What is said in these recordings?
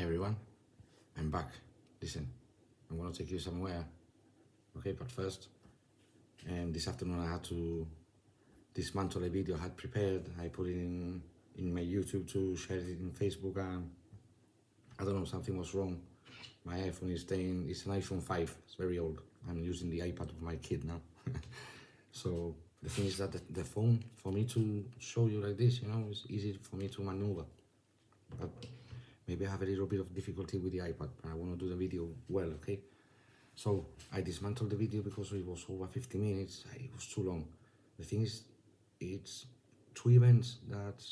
Hi everyone, I'm back. Listen, I'm gonna take you somewhere. Okay, but first, this afternoon I had to dismantle a video I had prepared. I put it in my YouTube to share it in Facebook, and I don't know, something was wrong. My iPhone is staying, it's an iPhone 5, it's very old. I'm using the iPad of my kid now. So the thing is that the phone, for me to show you like this, it's easy for me to maneuver. But maybe I have a little bit of difficulty with the iPad, but I want to do the video well, okay? So I dismantled the video because it was over 50 minutes, it was too long. The thing is, it's two events that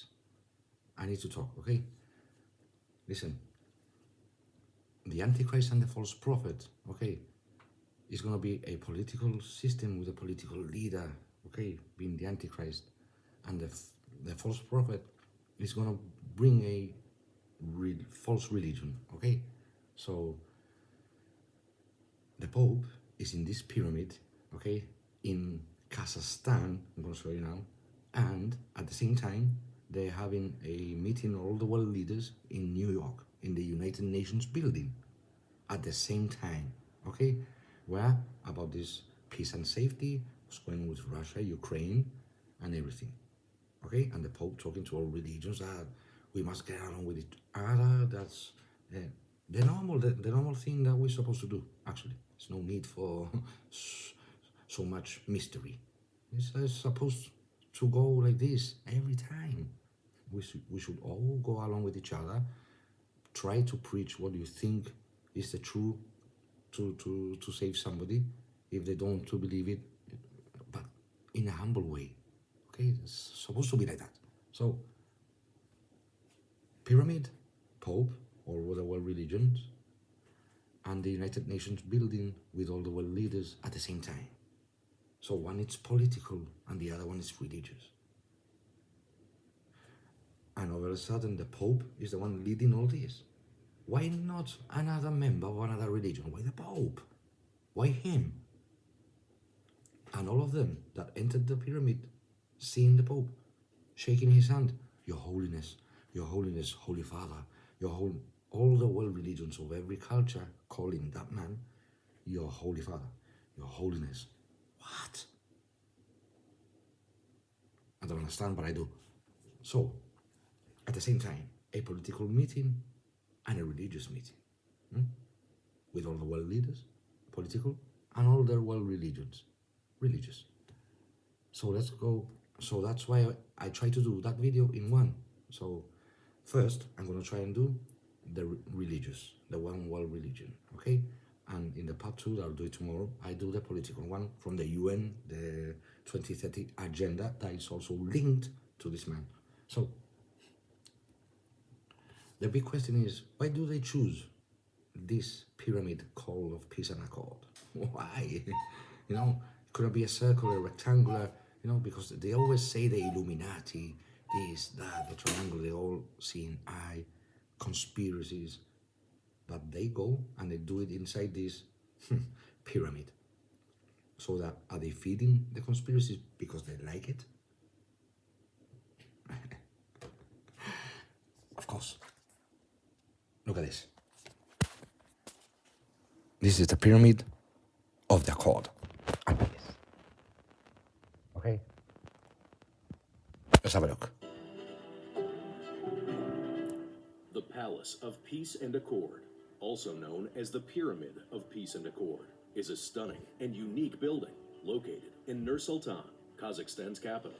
I need to talk, okay? Listen, the Antichrist and the false prophet, okay, is going to be a political system with a political leader, okay, being the Antichrist. And the false prophet is going to bring a false religion, okay? So the Pope is in this pyramid, okay, in Kazakhstan, I'm going to show you now, and at the same time, they're having a meeting of all the world leaders in New York, in the United Nations building, at the same time, okay? Where about this peace and safety, what's going on with Russia, Ukraine, and everything, okay? And the Pope talking to all religions that we must get along with each other. That's the normal thing that we're supposed to do, actually. There's no need for so much mystery. It's supposed to go like this every time. We should all go along with each other, try to preach what you think is the truth to save somebody, if they don't to believe it, but in a humble way, okay? It's supposed to be like that. So pyramid, Pope, all the world religions, and the United Nations building with all the world leaders at the same time. So one is political and the other one is religious. And all of a sudden the Pope is the one leading all this. Why not another member of another religion? Why the Pope? Why him? And all of them that entered the pyramid, seeing the Pope, shaking his hand, Your Holiness, Holy Father, all the world religions of every culture calling that man Your Holy Father, Your Holiness. What? I don't understand, but I do. So, at the same time, a political meeting and a religious meeting, with all the world leaders, political, and all their world religions, religious. So let's go. So that's why I try to do that video in one. So first, I'm going to try and do the religious, the one world religion, okay? And in the part 2, I'll do it tomorrow, I do the political one from the UN, the 2030 agenda that is also linked to this man. So the big question is, why do they choose this pyramid call of peace and accord? Why? It couldn't be a circular, rectangular, because they always say the Illuminati, this, that, the triangle, they all see an eye, conspiracies, but they go and they do it inside this pyramid. So that, are they feeding the conspiracies because they like it? Of course. Look at this. This is the pyramid of the accord. And this. Okay? Let's have a look. The Palace of Peace and Accord, also known as the Pyramid of Peace and Accord, is a stunning and unique building located in Nur-Sultan, Kazakhstan's capital.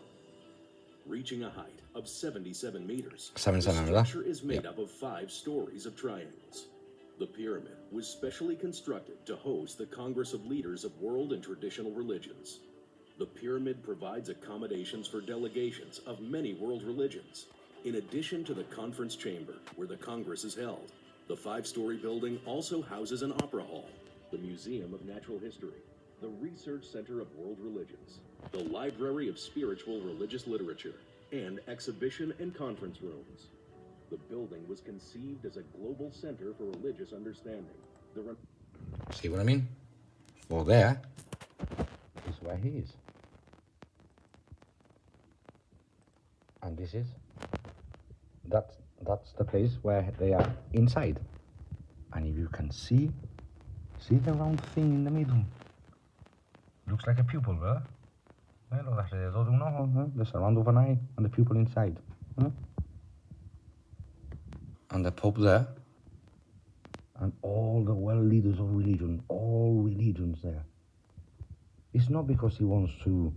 Reaching a height of 77 meters, the structure is made up of 5 stories of triangles. The pyramid was specially constructed to host the Congress of Leaders of World and Traditional Religions. The pyramid provides accommodations for delegations of many world religions. In addition to the conference chamber where the Congress is held, the 5-story building also houses an opera hall, the Museum of Natural History, the Research Center of World Religions, the Library of Spiritual Religious Literature, and exhibition and conference rooms. The building was conceived as a global center for religious understanding. See what I mean? For there is where he is. And this is, that's the place where they are inside. And if you can see the round thing in the middle? Looks like a pupil, ¿verdad? Lo alrededor de un ojo, ¿eh? The surround of an eye and the pupil inside. ¿Eh? And the Pope there. And all the world leaders of religion, all religions there. It's not because he wants to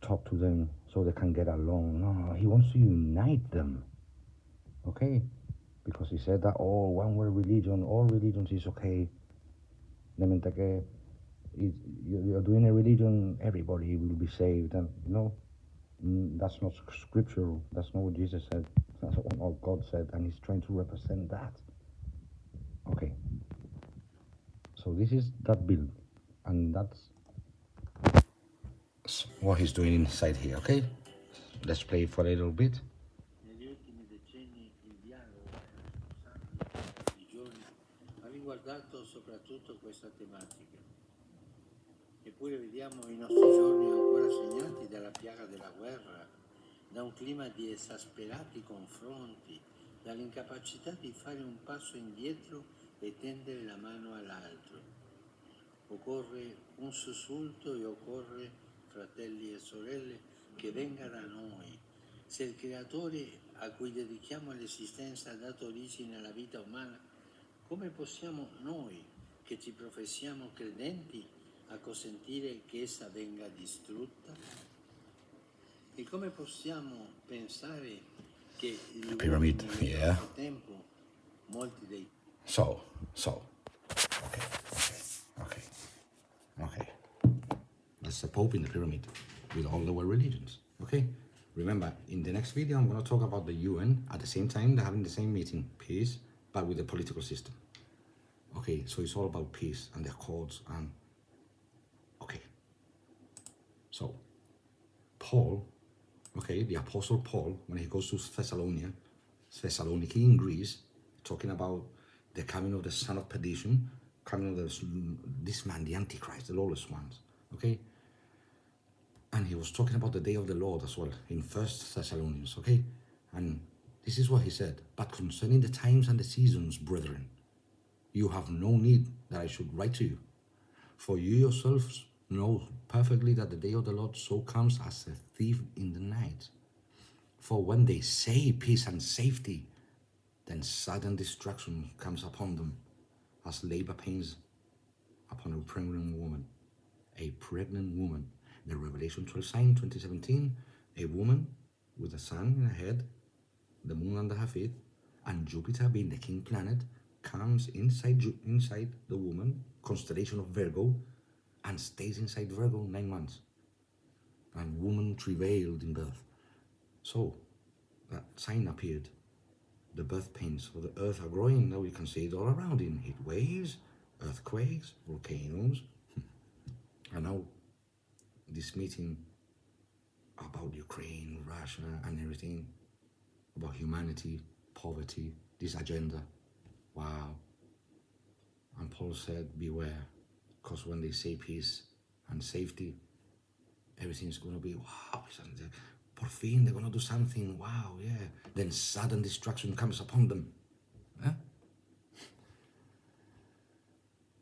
talk to them so they can get along. No, he wants to unite them. Okay? Because he said that, oh, one world religion, all religions is okay. De mente que you're doing a religion, everybody will be saved. And no, that's not scriptural. That's not what Jesus said. That's not what God said. And he's trying to represent that. Okay. So this is that build. And that's what he's doing inside here, okay? Let's play for a little bit. Negli ultimi decenni il dialogo santi i giorni ha riguardato soprattutto questa tematica. Eppure vediamo i nostri giorni ancora segnati dalla piaga della guerra, da un clima di esasperati confronti, dall'incapacità di fare un passo indietro e tendere la mano all'altro. Occorre un sussulto e occorre, fratelli e sorelle, che venga da noi. Se il Creatore a cui dedichiamo l'esistenza ha dato origine alla vita umana, come possiamo noi, che ci professiamo credenti, acconsentire che essa venga distrutta? E come possiamo pensare che gli uomini nel nostro tempo, molti dei... So. Okay. That's the Pope in the pyramid with all the world religions. Okay? Remember, in the next video, I'm going to talk about the UN. At the same time, they're having the same meeting, peace, but with the political system. Okay, so it's all about peace and the accords and... Okay. So, Paul, okay, the Apostle Paul, when he goes to Thessaloniki in Greece, talking about the coming of the son of perdition, coming of this man, the Antichrist, the lawless ones, okay? And he was talking about the day of the Lord as well in 1 Thessalonians, okay? And this is what he said, but concerning the times and the seasons, brethren, you have no need that I should write to you, for you yourselves know perfectly that the day of the Lord so comes as a thief in the night. For when they say peace and safety, then sudden destruction comes upon them, as labor pains upon a pregnant woman. A pregnant woman. The Revelation 12 sign 2017, a woman with a sun in her head, the moon under her feet, and Jupiter being the king planet, comes inside the woman, constellation of Virgo, and stays inside Virgo 9 months. And woman travailed in birth. So that sign appeared. The birth pains of the earth are growing. Now we can see it all around in heat waves, earthquakes, volcanoes. And now this meeting about Ukraine, Russia, and everything, about humanity, poverty, this agenda. Wow. And Paul said, beware, because when they say peace and safety, everything's going to be, wow, por fin, they're going to do something, wow, yeah. Then sudden destruction comes upon them. Huh?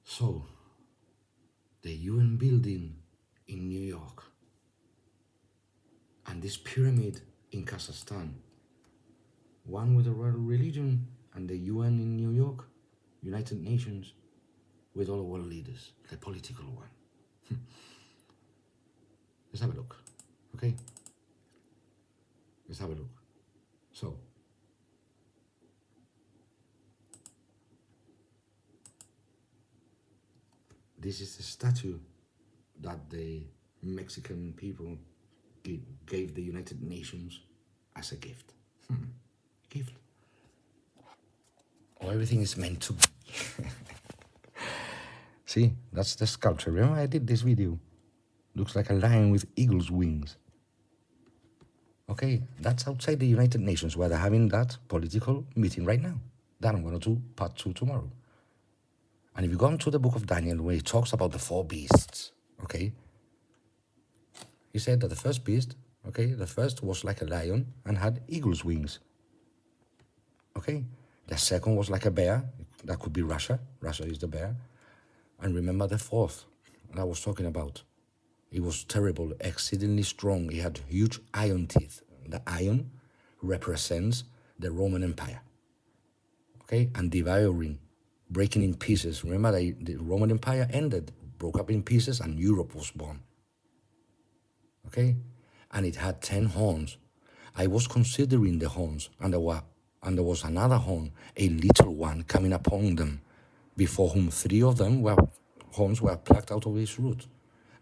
So, the UN building in New York and this pyramid in Kazakhstan, one with the world religion and the UN in New York, United Nations, with all the world leaders, the political one. Let's have a look, okay? Let's have a look. So, this is the statue that the Mexican people gave the United Nations as a gift. Gift. Oh, everything is meant to be. See, that's the sculpture. Remember I did this video? Looks like a lion with eagle's wings. Okay, that's outside the United Nations where they're having that political meeting right now. That I'm going to do part 2 tomorrow. And if you go into the book of Daniel where he talks about the 4 beasts, okay, he said that the first beast, okay, the first was like a lion and had eagle's wings. Okay, the second was like a bear, that could be Russia. Russia is the bear. And remember the fourth that I was talking about. It was terrible, exceedingly strong. It had huge iron teeth. The iron represents the Roman Empire. Okay, and devouring, breaking in pieces. Remember, the Roman Empire ended, broke up in pieces, and Europe was born. Okay, and it had 10 horns. I was considering the horns, and there was another horn, a little one coming upon them, before whom 3 of them horns were plucked out of his root.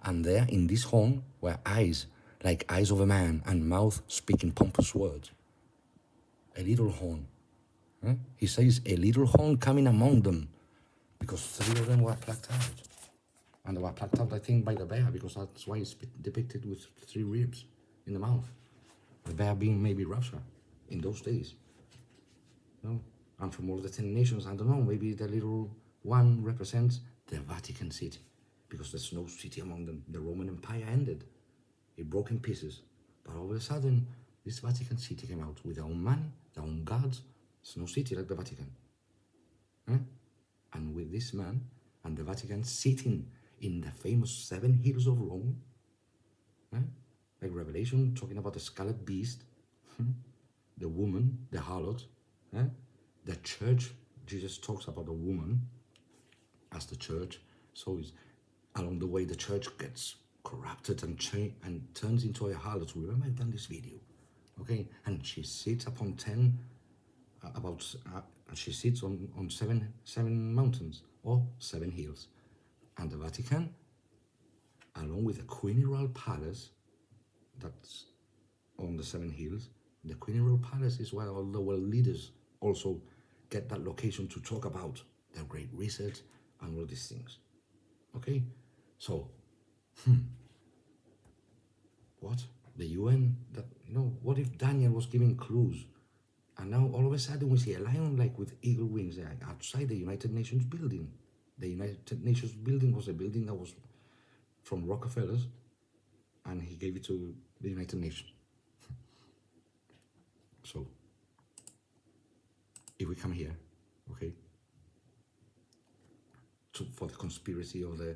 And there in this horn were eyes, like eyes of a man, and mouth speaking pompous words. A little horn. He says, a little horn coming among them, because 3 of them were plucked out. And they were plucked out, I think, by the bear, because that's why it's depicted with 3 ribs in the mouth. The bear being maybe Russia in those days. No? And from all the 10 nations, I don't know, maybe the little one represents the Vatican City, because there's no city among them. The Roman Empire ended. It broke in pieces. But all of a sudden, this Vatican City came out with their own money, their own gods. There's no city like the Vatican. And with this man and the Vatican sitting in the famous 7 hills of Rome, like Revelation talking about the scarlet beast, the woman, the harlot, the church. Jesus talks about the woman as the church. So it's along the way the church gets corrupted and turns into a harlot. Remember, I've done this video, okay? And she sits upon 10 she sits on seven mountains or 7 hills, and the Vatican, along with the Queen Royal Palace, that's on the 7 hills. The Queen Royal Palace is where all the world leaders also get that location to talk about the Great Reset and all these things. Okay, so what the UN? That what if Daniel was giving clues? And now all of a sudden we see a lion like with eagle wings outside the United Nations building. The United Nations building was a building that was from Rockefellers, and he gave it to the United Nations. So if we come here, okay, for the conspiracy of the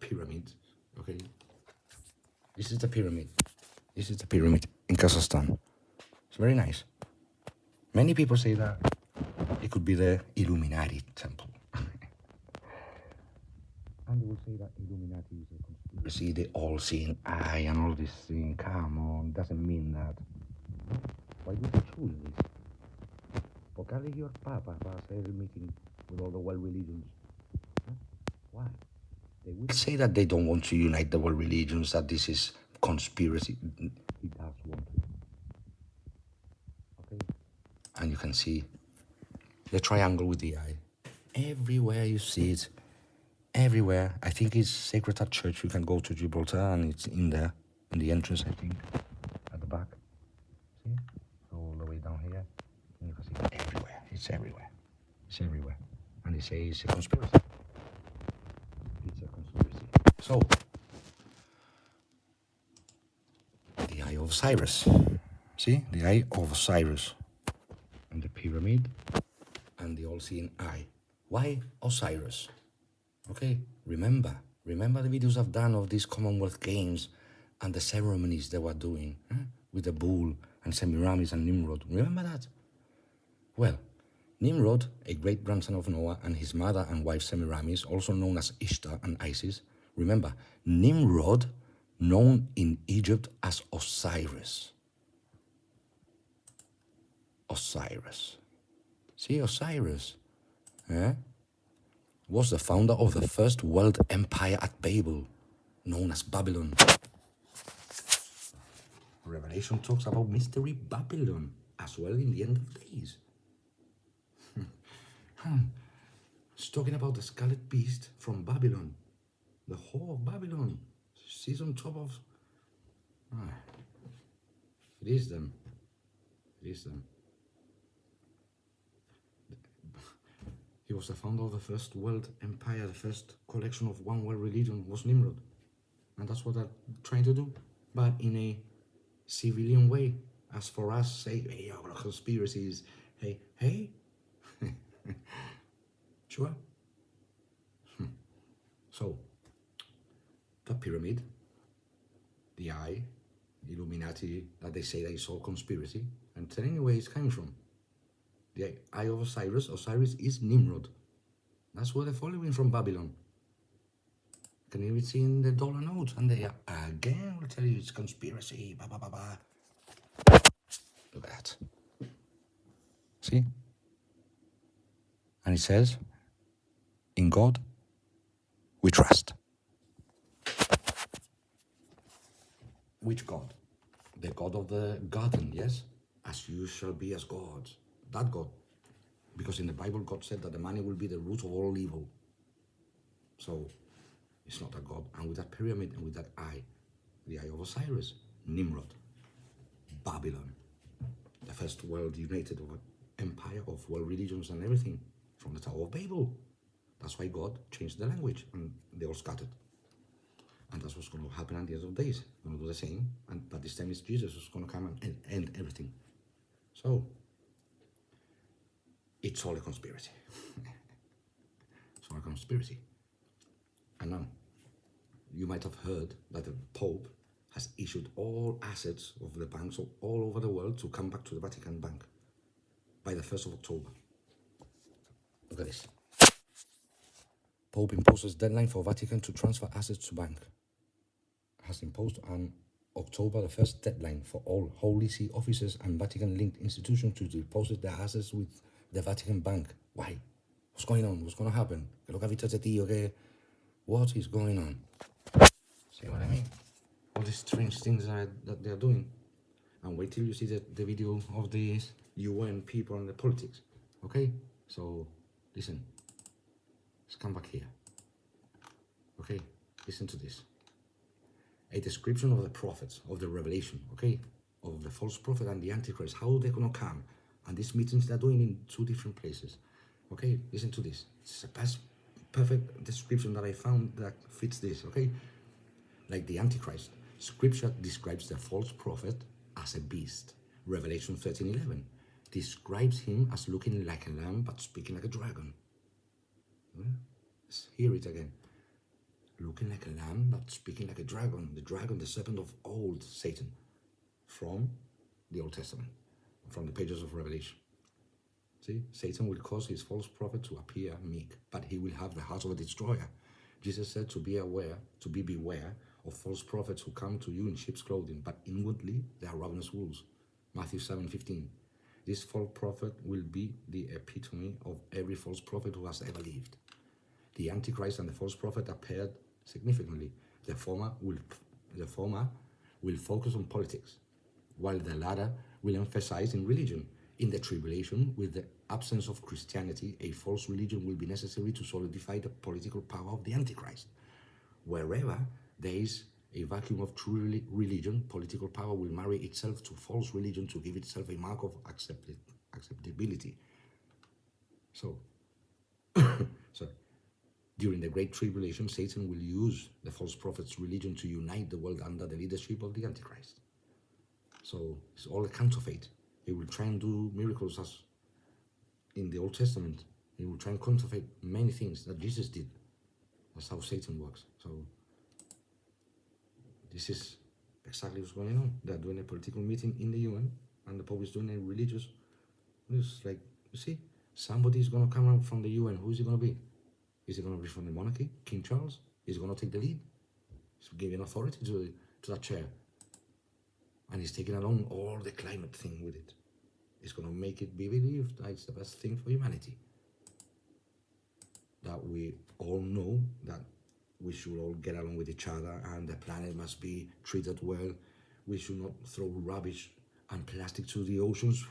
pyramid, okay, this is the pyramid. This is the pyramid in Kazakhstan. It's very nice. Many people say that it could be the Illuminati temple. And they will say that Illuminati is a conspiracy, the all-seeing eye and all this thing. Come on, doesn't mean that. Why do they choose this? Porque ha elegido al Papa para hacer el meeting with all the world religions. Why? They will say that they don't want to unite the world religions, that this is conspiracy. It does want to. Okay? And you can see the triangle with the eye. Everywhere you see it, everywhere. I think it's Sacred Heart Church. You can go to Gibraltar and it's in there, in the entrance, I think, at the back. See? All the way down here. And you can see it everywhere. It's everywhere. It's everywhere. And they say it's a conspiracy. It's a conspiracy. So, the Eye of Cyrus. See? The Eye of Cyrus. And the pyramid and the all-seeing eye. Why Osiris? Okay, remember the videos I've done of these Commonwealth Games and the ceremonies they were doing with the bull and Semiramis and Nimrod. Remember that? Well, Nimrod, a great-grandson of Noah, and his mother and wife Semiramis, also known as Ishtar and Isis. Remember, Nimrod, known in Egypt as Osiris. Osiris. See, Osiris was the founder of the first world empire at Babel, known as Babylon. Revelation talks about Mystery Babylon as well in the end of days. It's talking about the scarlet beast from Babylon, the whore of Babylon. She's on top of... It is them. It is them. He was the founder of the first world empire, the first collection of one world religion was Nimrod. And that's what they're trying to do, but in a civilian way. As for us, say, hey, our conspiracies, hey. Sure. So, the pyramid, the eye, Illuminati, that they say that it's all conspiracy, and telling you where it's coming from. The eye of Osiris. Osiris is Nimrod. That's where they're following from Babylon. Can you even see in the dollar notes? And they again will tell you it's conspiracy. Bah, bah, bah, bah. Look at that. See? And it says, in God we trust. Which God? The God of the garden, yes? As you shall be as gods. That God. Because in the Bible, God said that the money will be the root of all evil. So, it's not a God. And with that pyramid and with that eye, the eye of Osiris, Nimrod, Babylon, the first world united of an empire of world religions and everything from the Tower of Babel. That's why God changed the language and they all scattered. And that's what's going to happen at the end of days. Going to do the same, but this time it's Jesus who's going to come and end everything. So, it's all a conspiracy. It's all a conspiracy. And now, you might have heard that the Pope has issued all assets of the banks all over the world to come back to the Vatican Bank by the 1st of October. Look at this. Pope imposes deadline for Vatican to transfer assets to bank. Has imposed on October the 1st deadline for all Holy See officers and Vatican-linked institutions to deposit their assets with the Vatican Bank. Why? What's going on? What's going to happen? What is going on? See what I mean? All these strange things that they're doing. And wait till you see the video of these UN people and the politics. Okay? So, listen. Let's come back here. Okay? Listen to this. A description of the prophets, of the revelation, okay? Of the false prophet and the Antichrist, how they're going to come. And these meetings they're doing in 2 different places. Okay, listen to this. It's a perfect description that I found that fits this, okay? Like the Antichrist. Scripture describes the false prophet as a beast. Revelation 13:11 describes him as looking like a lamb but speaking like a dragon. Let's hear it again. Looking like a lamb, but speaking like a dragon. The dragon, the serpent of old, Satan, from the Old Testament, from the pages of Revelation. See, Satan will cause his false prophet to appear meek, but he will have the heart of a destroyer. Jesus said to beware of false prophets who come to you in sheep's clothing, but inwardly they are ravenous wolves. Matthew 7:15. This false prophet will be the epitome of every false prophet who has ever lived. The Antichrist and the false prophet are paired significantly. The former will focus on politics, while the latter will emphasize in religion. In the tribulation, with the absence of Christianity, a false religion will be necessary to solidify the political power of the Antichrist. Wherever there is a vacuum of true religion, political power will marry itself to false religion to give itself a mark of acceptability. So, during the Great Tribulation, Satan will use the false prophet's religion to unite the world under the leadership of the Antichrist. So it's all a counterfeit. He will try and do miracles as in the Old Testament. He will try and counterfeit many things that Jesus did. That's how Satan works. So this is exactly what's going on. They're doing a political meeting in the UN, and the Pope is doing a religious. It's like, you see, somebody is going to come out from the UN. Who is he going to be? Is he going to be from the monarchy? King Charles? Is he going to take the lead? He's giving authority to that chair. And he's taking along all the climate thing with it. It's going to make it be believed that it's the best thing for humanity. That we all know that we should all get along with each other and the planet must be treated well. We should not throw rubbish and plastic to the oceans.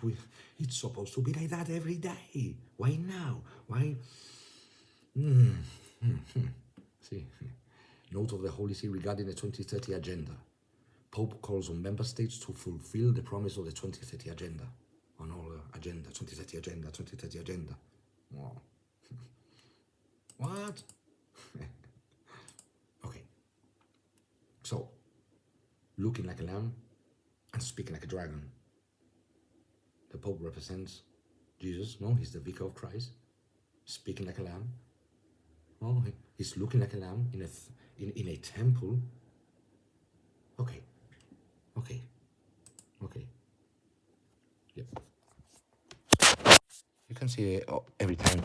It's supposed to be like that every day. Why now? Why? See, note of the Holy See regarding the 2030 agenda. Pope calls on member states to fulfill the promise of the 2030 agenda. On all agenda, 2030 agenda, 2030 agenda. Wow. What? Okay. So, looking like a lamb and speaking like a dragon. The Pope represents Jesus. No, he's the vicar of Christ. speaking like a lamb. Oh, he's looking like a lamb in a temple. Okay, okay, okay. Yep. You can see every time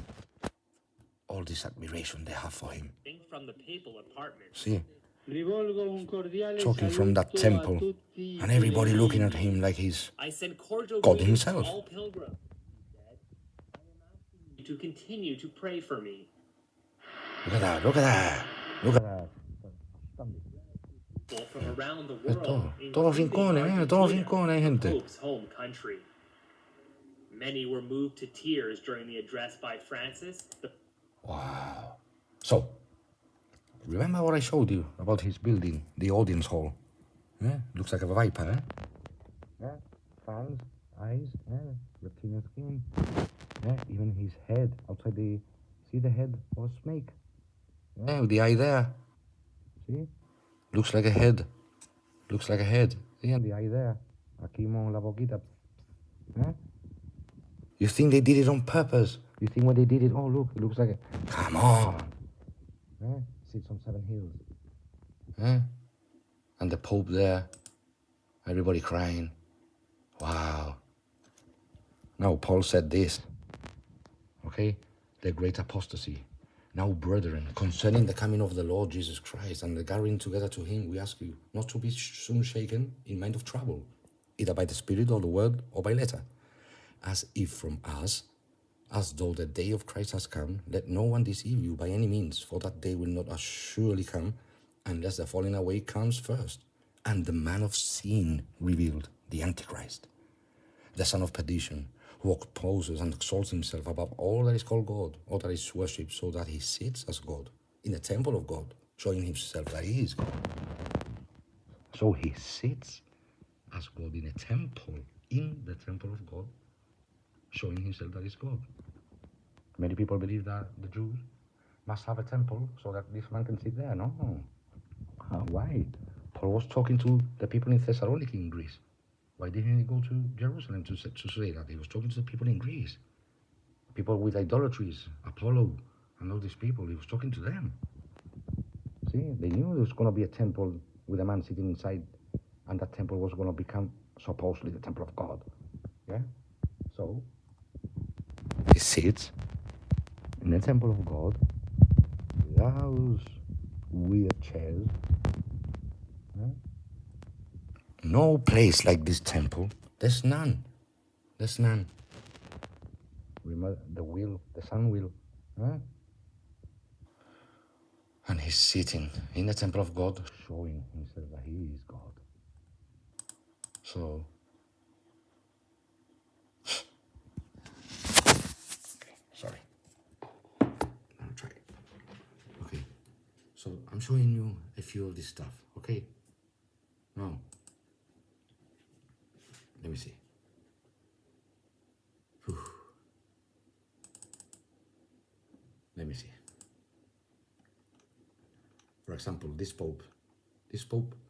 all this admiration they have for him. From the papal apartment. See, Rivolgo un cordiale talking from that saluto a temple, tutti i and everybody looking at pellegrini. him like he's I send cordial God greetings himself. to all pilgrims. He said, I am asking you to continue to pray for me. Look at that, look at that, look at that. People from around the Es todo, world, todos including rincones, todos Argentina, rincones hay the gente. Pope's home country. Many were moved to tears during the address by Francis. Wow. So, remember what I showed you about his building, the audience hall? Yeah? Looks like a viper, eh? Yeah? Fans, eyes, yeah? Reptilian skin. Yeah? Even his head outside the... See the head of a snake? Yeah, with the eye there. See? Looks like a head. Looks like a head. See, and the eye there. Aquí mon la boquita. Yeah? You think they did it on purpose? You think when they did it, oh look, it looks like a... Come on! Yeah? Sits on 7 hills. Yeah? And the Pope there. Everybody crying. Wow. Now Paul said this. Okay? The great apostasy. Now, brethren, concerning the coming of the Lord Jesus Christ and the gathering together to him, we ask you not to be soon shaken in mind of trouble, either by the Spirit or the word or by letter, as if from us, as though the day of Christ has come. Let no one deceive you by any means, for that day will not assuredly come unless the falling away comes first, and the man of sin revealed, the Antichrist, the son of perdition, who opposes and exalts himself above all that is called God, or that is worshipped, so that he sits as God in the temple of God, showing himself that he is God. So he sits as God in a temple, in the temple of God, showing himself that he's God. Many people believe that the Jews must have a temple so that this man can sit there. No. Why? Paul was talking to the people in Thessaloniki in Greece. Why didn't he go to Jerusalem to say that? He was talking to the people in Greece. People with idolatries, Apollo, and all these people. He was talking to them. See, they knew there was going to be a temple with a man sitting inside, and that temple was going to become supposedly the temple of God. Yeah? So, he sits in the temple of God with those weird chairs. Yeah? No place like this temple. There's none. There's none. Remember the wheel, the sun wheel. Huh? And he's sitting in the temple of God, showing himself that he is God. So, okay, sorry. I'll try it. Okay, so I'm showing you a few of this stuff, okay? Now, let me see. Whew. Let me see. For example, this Pope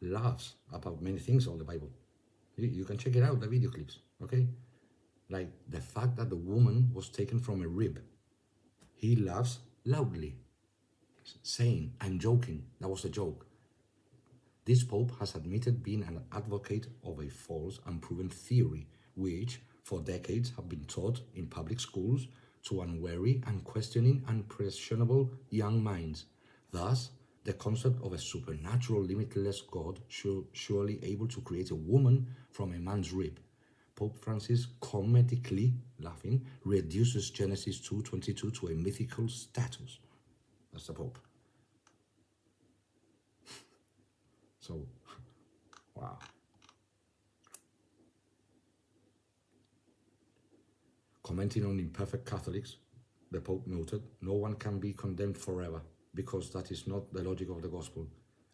laughs about many things on the Bible. You can check it out, the video clips, okay? Like the fact that the woman was taken from a rib. He laughs loudly, saying, I'm joking, that was a joke. This Pope has admitted being an advocate of a false and proven theory, which for decades have been taught in public schools to unwary and questioning and impressionable young minds. Thus, the concept of a supernatural, limitless God surely able to create a woman from a man's rib. Pope Francis, comedically laughing, reduces Genesis 2:22 to a mythical status. That's the Pope. So, wow. Commenting on imperfect Catholics, the Pope noted, no one can be condemned forever, because that is not the logic of the gospel.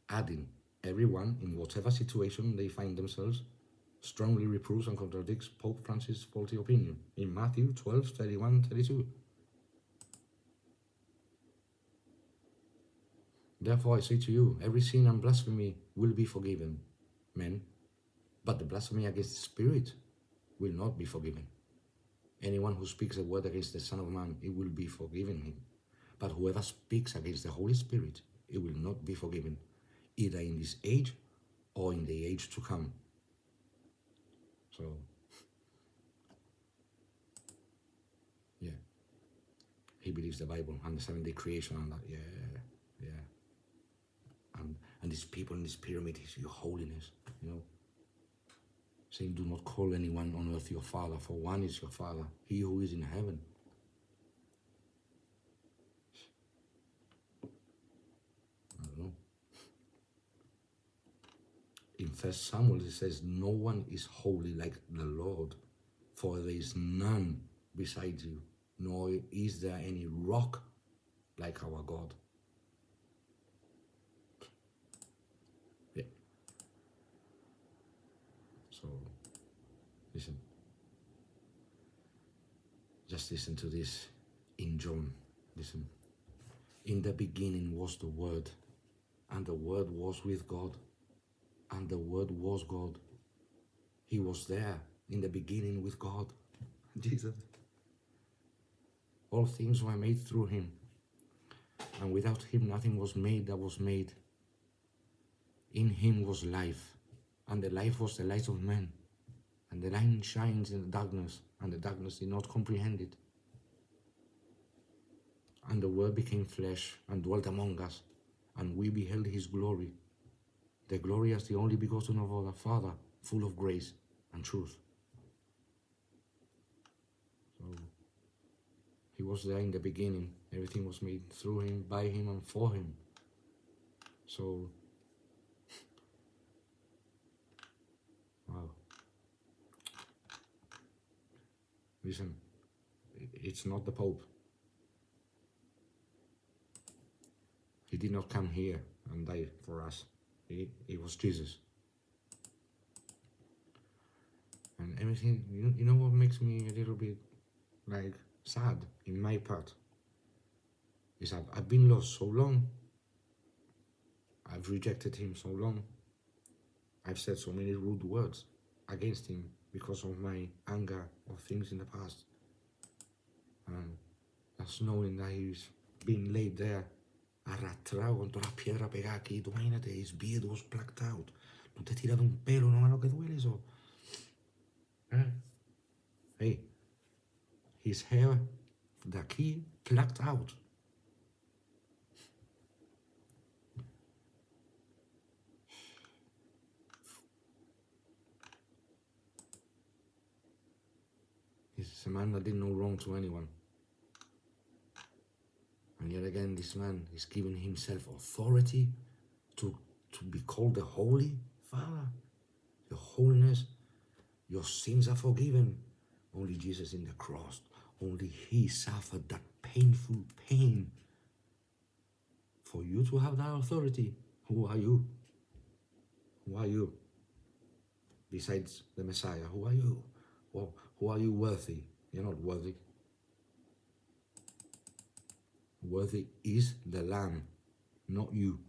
Adding, everyone, in whatever situation they find themselves, strongly reproves and contradicts Pope Francis' faulty opinion in Matthew 12:31-32. Therefore I say to you, every sin and blasphemy will be forgiven, men, but the blasphemy against the Spirit will not be forgiven. Anyone who speaks a word against the Son of Man, it will be forgiven him. But whoever speaks against the Holy Spirit, it will not be forgiven, either in this age or in the age to come. So, yeah. He believes the Bible and the 7-day creation and that. Yeah. And these people in this pyramid is your holiness, you know. Saying, do not call anyone on earth your father, for one is your Father, he who is in heaven. I don't know. In 1 Samuel it says, no one is holy like the Lord, for there is none besides you, nor is there any rock like our God. Yeah. So, listen. Just listen to this in John. Listen. In the beginning was the Word, and the Word was with God, and the Word was God. He was there in the beginning with God. Jesus. All things were made through him, and without him nothing was made that was made. In him was life, and the life was the light of men. And the light shines in the darkness, and the darkness did not comprehend it. And the Word became flesh and dwelt among us, and we beheld his glory, the glory as the only begotten of our Father, full of grace and truth. So, he was there in the beginning. Everything was made through him, by him, and for him. So, wow. Listen, it's not the Pope. He did not come here and die for us. It was Jesus. And everything, you know what makes me a little bit like sad in my part is I've been lost so long. I've rejected him so long. I've said so many rude words against him because of my anger of things in the past. And just knowing that he's been laid there, arrastrado con todas las piedras pegadas aquí. Tú imagínate, his beard was plucked out. Tú te tiras de un pelo, ¿no? A lo que duele eso. Hey, his hair de aquí plucked out. He's a man that did no wrong to anyone. And yet again, this man is giving himself authority to be called the Holy Father. Your holiness, your sins are forgiven. Only Jesus in the cross, only he suffered that painful pain for you to have that authority. Who are you? Who are you? Besides the Messiah, who are you? Well, who are you worthy? You're not worthy. Worthy is the Lamb, not you.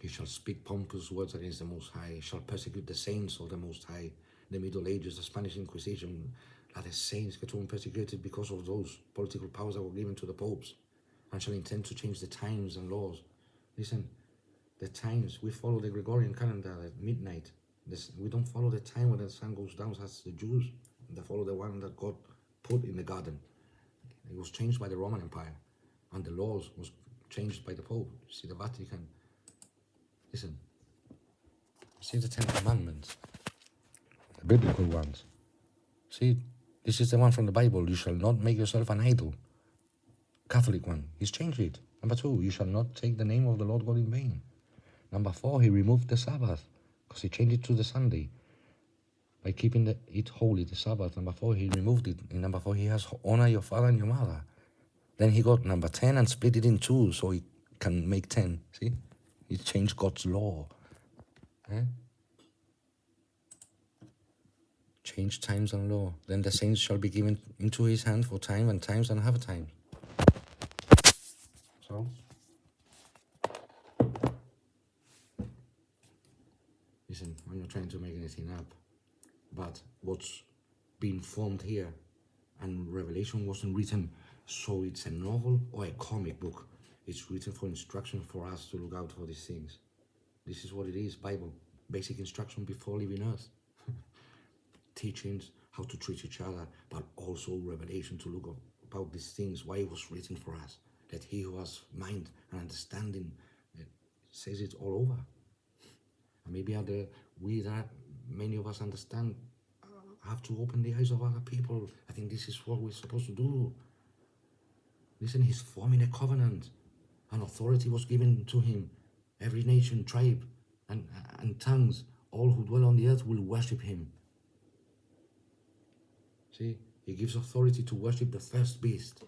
He shall speak pompous words against the Most High. He shall persecute the saints of the Most High. The Middle Ages, the Spanish Inquisition, like the saints get on persecuted because of those political powers that were given to the popes, and shall intend to change the times and laws. Listen, the times, we follow the Gregorian calendar at midnight. We don't follow the time when the sun goes down as the Jews. They follow the one that God put in the garden. It was changed by the Roman Empire, and the laws was changed by the Pope. See, the Vatican. Listen, see the 10 Commandments, the biblical ones. See, this is the one from the Bible. You shall not make yourself an idol. Catholic one, he's changed it. Number 2, you shall not take the name of the Lord God in vain. Number 4, he removed the Sabbath because he changed it to the Sunday. By keeping it holy, the Sabbath. Number 4, he removed it. In number 4, he has honor your father and your mother. Then he got number 10 and split it in 2 so he can make 10. See? He changed God's law. Change times and law. Then the saints shall be given into his hand for time and times and half time. So, listen, when you're trying to make anything up, but what's being formed here, and Revelation wasn't written so it's a novel or a comic book. It's written for instruction for us to look out for these things. This is what it is, Bible. Basic instruction before leaving Earth. Teachings, how to treat each other, but also revelation to look about these things, why it was written for us. That he who has mind and understanding says it all over. And maybe many of us understand, have to open the eyes of other people. I think this is what we're supposed to do. Listen, he's forming a covenant. An authority was given to him. Every nation, tribe, and tongues, all who dwell on the earth will worship him. See, he gives authority to worship the first beast.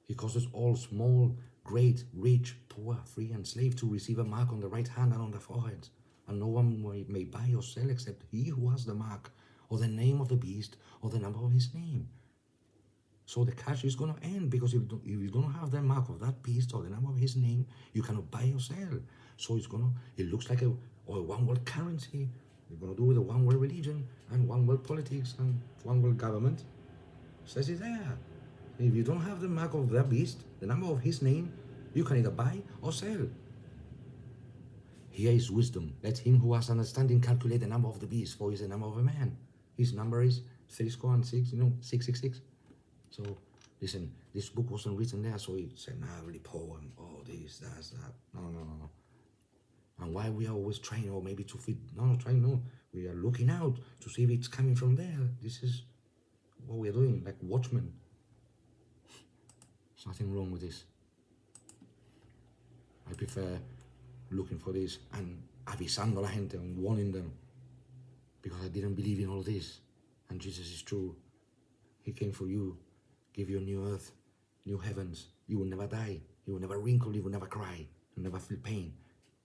He causes all, small, great, rich, poor, free, and slave to receive a mark on the right hand and on the forehead. And no one may buy or sell except he who has the mark, or the name of the beast, or the number of his name. So the cash is going to end, because if you don't have the mark of that beast or the number of his name, you cannot buy or sell. So it looks like a one world currency. You're going to do with a one world religion and one world politics and one world government. Says it there. If you don't have the mark of that beast, the number of his name, you can either buy or sell. Here is wisdom. Let him who has understanding calculate the number of the beast, for he is the number of a man. His number is 36, 666. So, listen, this book wasn't written there, so it's an early poem, this, that. No. And why we are always trying, or maybe to fit, no. We are looking out to see if it's coming from there. This is what we are doing, like watchmen. There's nothing wrong with this. I prefer looking for this and avisando a la gente and warning them, because I didn't believe in all this. And Jesus is true. He came for you, give you a new earth, new heavens. You will never die. You will never wrinkle. You will never cry. You will never feel pain.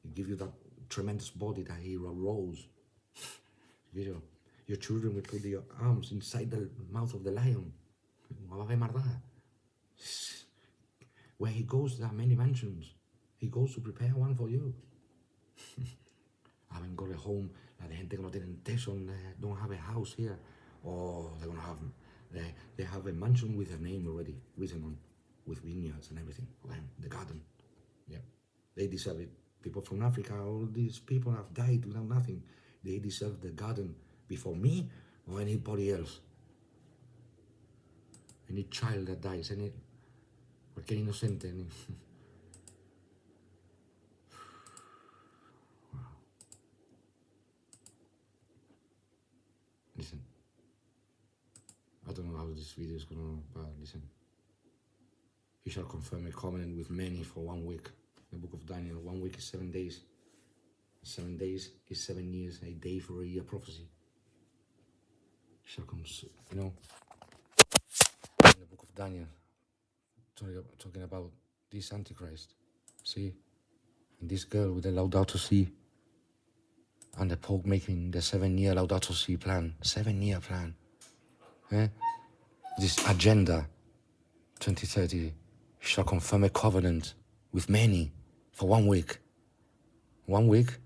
He give you that tremendous body that he rose. Your children will put their arms inside the mouth of the lion. Where he goes, there are many mansions. He goes to prepare one for you. I haven't got a home. La gente que no tienen techo, don't have a house here. Or they're gonna have, they have a mansion with a name already written on, with vineyards and everything for them. The garden. Yeah, they deserve it. People from Africa, all these people have died without nothing. They deserve the garden before me or anybody else. Any child that dies, cualquier inocente. Wow. Listen, I don't know how this video is gonna, but listen. He shall confirm a covenant with many for 1 week. The book of Daniel, 1 week is 7 days. 7 days is 7 years, a day for a year prophecy. Shall come, in the book of Daniel, talking about this Antichrist. See? And this girl with the Laudato Si, and the Pope making the 7-year Laudato Si plan, 7-year plan. This agenda, 2030, shall confirm a covenant with many for 1 week. 1 week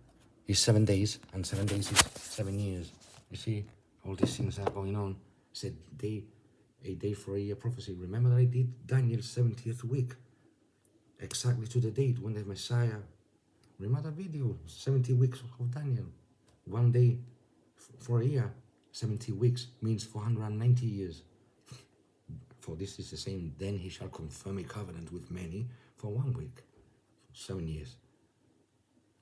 is 7 days, and 7 days is 7 years. You see, all these things are going on. It's a day for a year prophecy. Remember that I did Daniel's 70th week, exactly to the date when the Messiah. Remember that video? 70 weeks of Daniel. 1 day for a year. 70 weeks means 490 years. For this is the same. Then he shall confirm a covenant with many for 1 week, 7 years.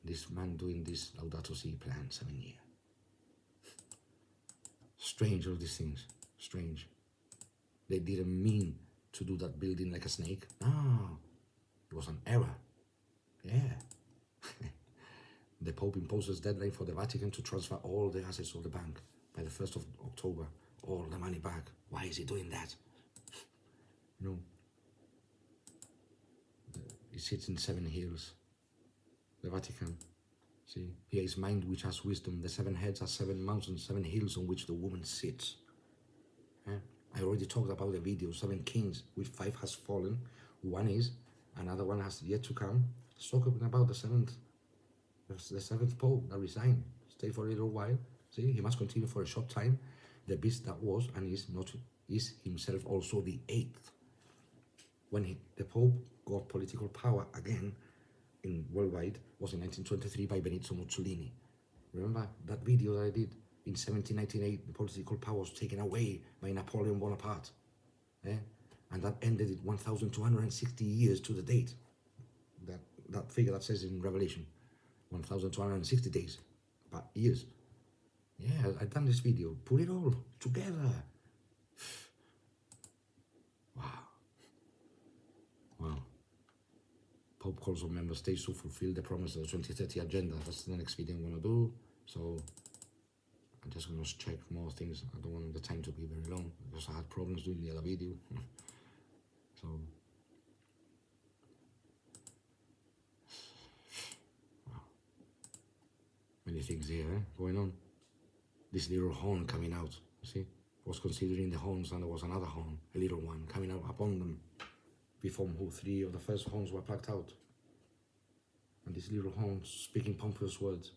This man doing this Laudato Si plan, 7 years. Strange, all these things. Strange. They didn't mean to do that building like a snake. No, it was an error. Yeah. The Pope imposes deadline for the Vatican to transfer all the assets of the bank by the 1st of October. All the money back. Why is he doing that? It sits in 7 hills. The Vatican. See, here is mind which has wisdom. The 7 heads are 7 mountains, 7 hills on which the woman sits. I already talked about the video, 7 kings, which 5 has fallen. 1 is, another one has yet to come. Let's talk about the 7th Pope that resigned. Stay for a little while. See, he must continue for a short time. The beast that was and is himself also the eighth. When the Pope got political power again in worldwide was in 1923 by Benito Mussolini. Remember that video that I did? In 1798, the political power was taken away by Napoleon Bonaparte. And that ended it 1,260 years to the date. That figure that says in Revelation, 1,260 days, but years. Yeah, I've done this video. Put it all together. Wow. Pope calls on member states to fulfill the promise of the 2030 agenda. That's the next video I'm going to do. So I'm just going to check more things. I don't want the time to be very long because I had problems doing the other video. So, wow. Many things here going on. This little horn coming out, you see? I was considering the horns and there was another horn, a little one, coming out upon them. Before who 3 of the first horns were plucked out. And this little horn speaking pompous words.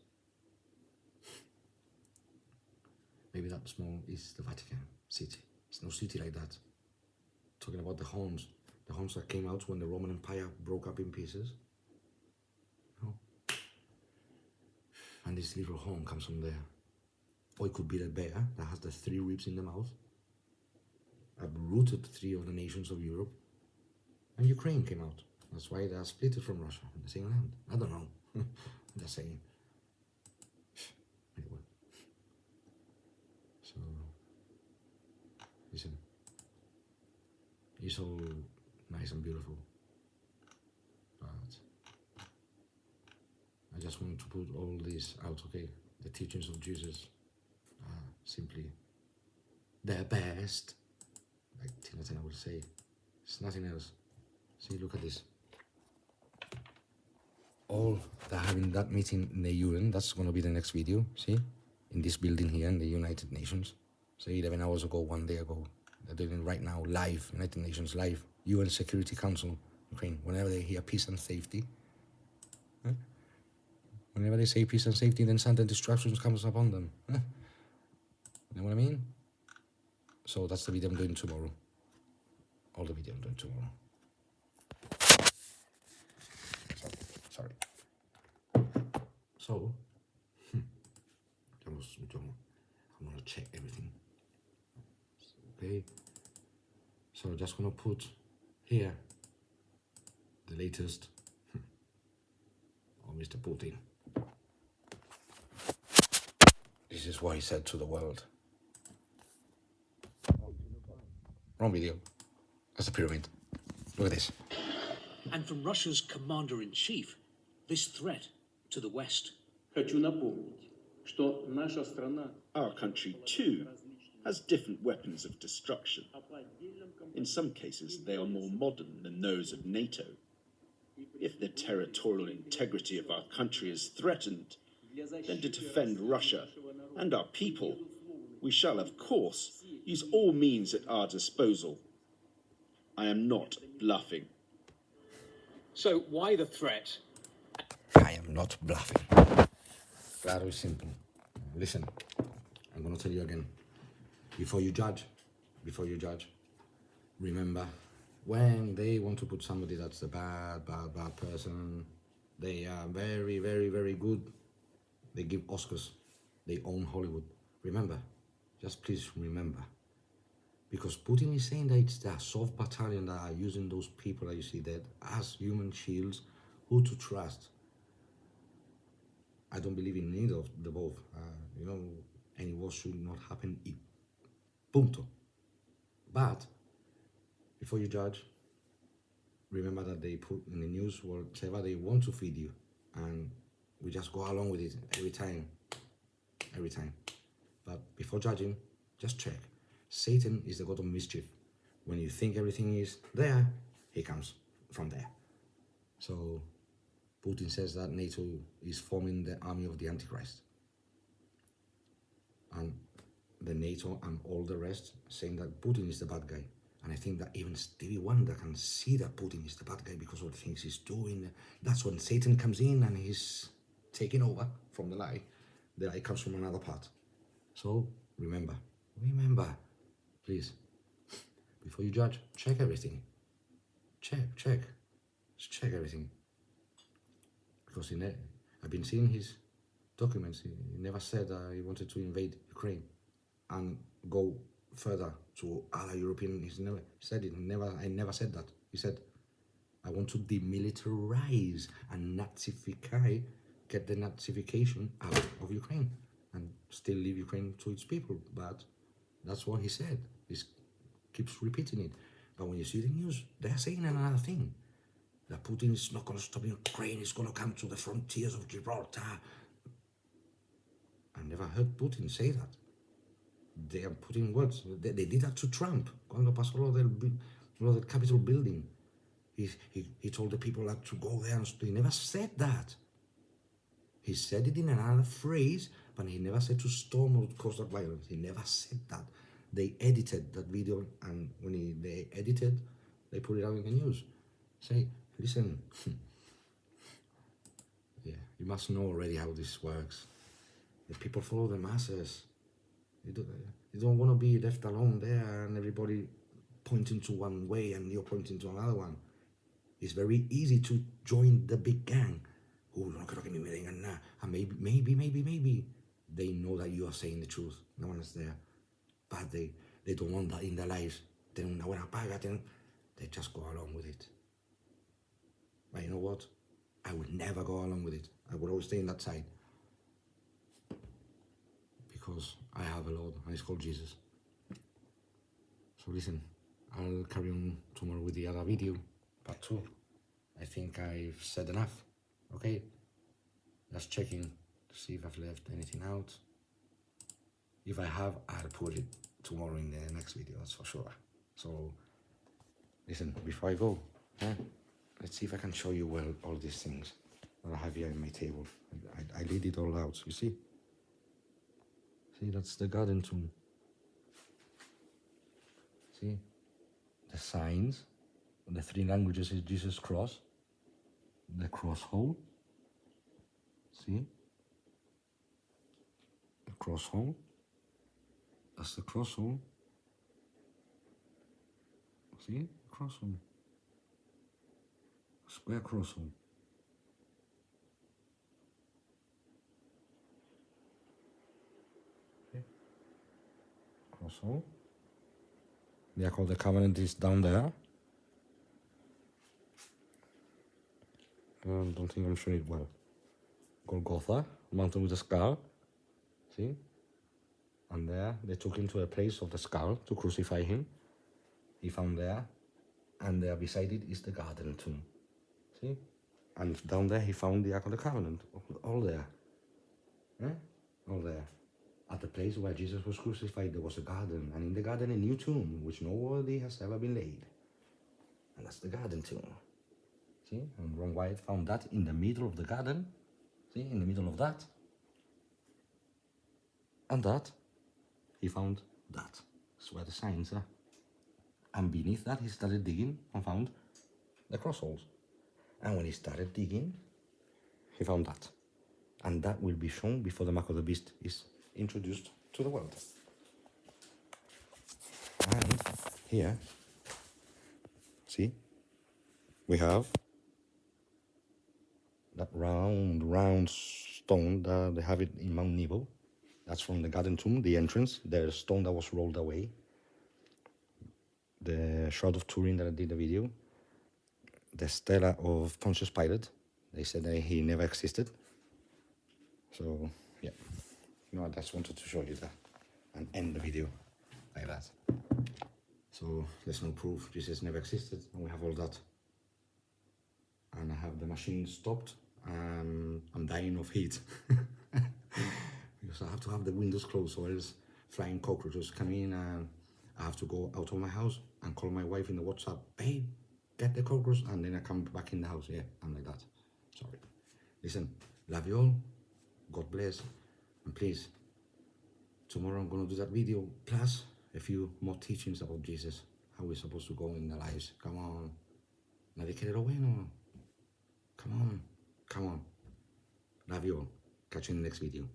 Maybe that small is the Vatican City. It's no city like that. Talking about the horns that came out when the Roman Empire broke up in pieces. Oh. And this little horn comes from there. Or it could be the bear that has the 3 ribs in the mouth. Uprooted 3 of the nations of Europe. And Ukraine came out. That's why they are split from Russia in the same land. I don't know. I'm just saying. Anyway. So, listen. It's all nice and beautiful. But I just want to put all this out, okay? The teachings of Jesus are simply the best. Like Tina Turner would say. It's nothing else. See, look at this. All they're having that meeting in the UN, that's going to be the next video, see? In this building here in the United Nations. So 11 hours ago, 1 day ago. They're doing it right now, live, United Nations live. UN Security Council, Ukraine. Whenever they hear peace and safety. Whenever they say peace and safety, then sudden destruction comes upon them. You know what I mean? So that's the video I'm doing tomorrow. All the video I'm doing tomorrow. Sorry. So, I'm going to check everything. Okay. So, just going to put here the latest on Mr. Putin. This is what he said to the world. Wrong video. That's the pyramid. Look at this. And from Russia's commander-in-chief, this threat to the West. Хочу напомнить, что наша страна, our country too, has different weapons of destruction. In some cases, they are more modern than those of NATO. If the territorial integrity of our country is threatened, then to defend Russia and our people, we shall, of course, use all means at our disposal. I am not bluffing. So why the threat? I am not bluffing. Very simple. Listen, I'm going to tell you again. Before you judge, remember, when they want to put somebody that's a bad person, they are very, very, very good. They give Oscars. They own Hollywood. Remember, just please remember. Because Putin is saying that it's the Azov battalion that are using those people that you see dead as human shields. Who to trust? I don't believe in neither of the both. Any war should not happen. Punto. But before you judge, remember that they put in the news whatever they want to feed you, and we just go along with it every time. But before judging, just check. Satan is the god of mischief. When you think everything is there, he comes from there. So Putin says that NATO is forming the army of the Antichrist. And the NATO and all the rest saying that Putin is the bad guy. And I think that even Stevie Wonder can see that Putin is the bad guy because of the things he's doing. That's when Satan comes in and he's taking over from the lie. The lie comes from another part. So remember, please, before you judge, check everything. Check everything. Because I've been seeing his documents. He never said he wanted to invade Ukraine and go further to other European. He said it. I never said that. He said, I want to demilitarize and Nazify, get the Nazification out of Ukraine and still leave Ukraine to its people. But that's what he said. He keeps repeating it. But when you see the news, they're saying another thing. That Putin is not going to stop Ukraine, he's going to come to the frontiers of Gibraltar. I never heard Putin say that. They are putting words. They did that to Trump. Cuando pasó lo del Capitol building. He told the people that to go there. He never said that. He said it in another phrase, but he never said to storm or cause that violence. He never said that. They edited that video, and when they edited, they put it out in the news. Say, listen, yeah, you must know already how this works. The people follow the masses. You don't want to be left alone there and everybody pointing to one way and you're pointing to another one. It's very easy to join the big gang. Oh, no creo que me digan nada. And maybe they know that you are saying the truth. No one is there. But they don't want that in their lives. Tienen una buena paga. They just go along with it. But you know what? I would never go along with it. I would always stay on that side. Because I have a Lord and it's called Jesus. So listen, I'll carry on tomorrow with the other video, part 2. I think I've said enough. Okay, just checking to see if I've left anything out. If I have, I'll put it tomorrow in the next video, that's for sure. So listen, before I go, let's see if I can show you well all these things that I have here in my table. I laid it all out, you see? See, that's the garden tomb. See? The signs, the 3 languages is Jesus' cross, the cross hole. See? The cross hole. That's the cross hole. See? Cross hole. Square cross hole. Okay. Cross hole. The Ark of the Covenant is down there. I don't think I'm showing it well. Golgotha, mountain with a skull. See? And there, they took him to a place of the skull to crucify him. He found there. And there beside it is the garden tomb. See? And down there he found the Ark of the Covenant. All there. All there. At the place where Jesus was crucified, there was a garden. And in the garden, a new tomb, which nobody has ever been laid. And that's the garden tomb. See? And Ron Wyatt found that in the middle of the garden. See? In the middle of that. And that. He found that. That's where the signs are. And beneath that, he started digging and found the cross holes. And when he started digging, he found that. And that will be shown before the mark of the beast is introduced to the world. And here, see, we have that round stone that they have it in Mount Nebo. That's from the garden tomb, the entrance, the stone that was rolled away. The Shroud of Turin that I did the video. The stela of Pontius Pilate. They said that he never existed. So, yeah. I just wanted to show you that and end the video like that. So, there's no proof Jesus never existed, and we have all that. And I have the machine stopped. I'm dying of heat. Because I have to have the windows closed, so else flying cockroaches come in and I have to go out of my house and call my wife in the WhatsApp, babe, get the cockroach, and then I come back in the house. Yeah, I'm like that. Sorry. Listen, love you all. God bless. And please, tomorrow I'm going to do that video, plus a few more teachings about Jesus, how we're supposed to go in our lives. Come on. Nadie quiere lo bueno. Come on. Love you all. Catch you in the next video.